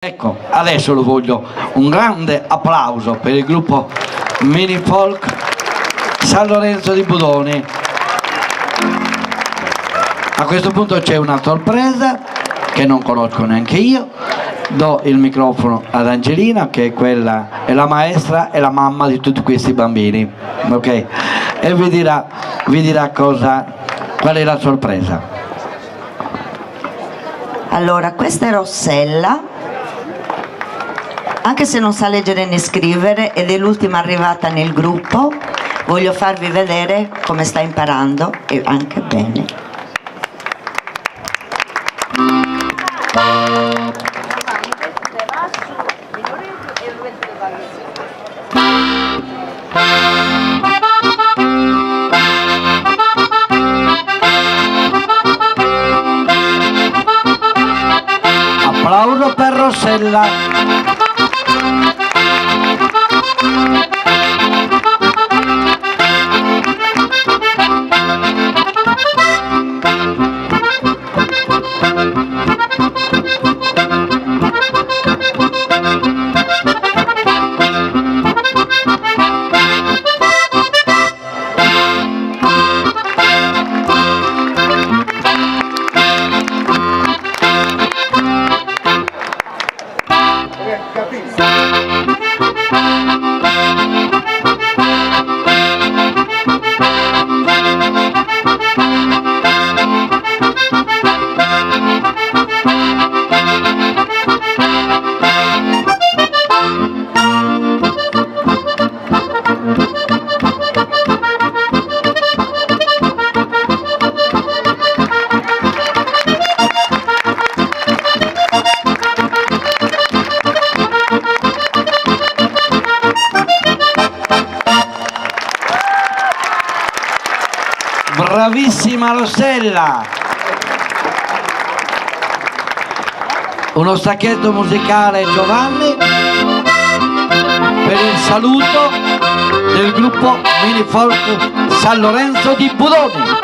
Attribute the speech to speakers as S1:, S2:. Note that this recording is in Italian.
S1: Ecco, adesso lo voglio un grande applauso per il gruppo Mini Folk San Lorenzo di Budoni. A questo punto c'è una sorpresa che non conosco neanche io. Do il microfono ad Angelina, che è la maestra e la mamma di tutti questi bambini, ok? E vi dirà qual è la sorpresa.
S2: Allora, questa è Rossella, anche se non sa leggere né scrivere ed è l'ultima arrivata nel gruppo. Voglio farvi vedere come sta imparando, e anche bene.
S1: Applauso per Rossella. Bravissima Rossella! Uno stacchetto musicale Giovanni per il saluto del gruppo Mini Folk San Lorenzo di Budoni.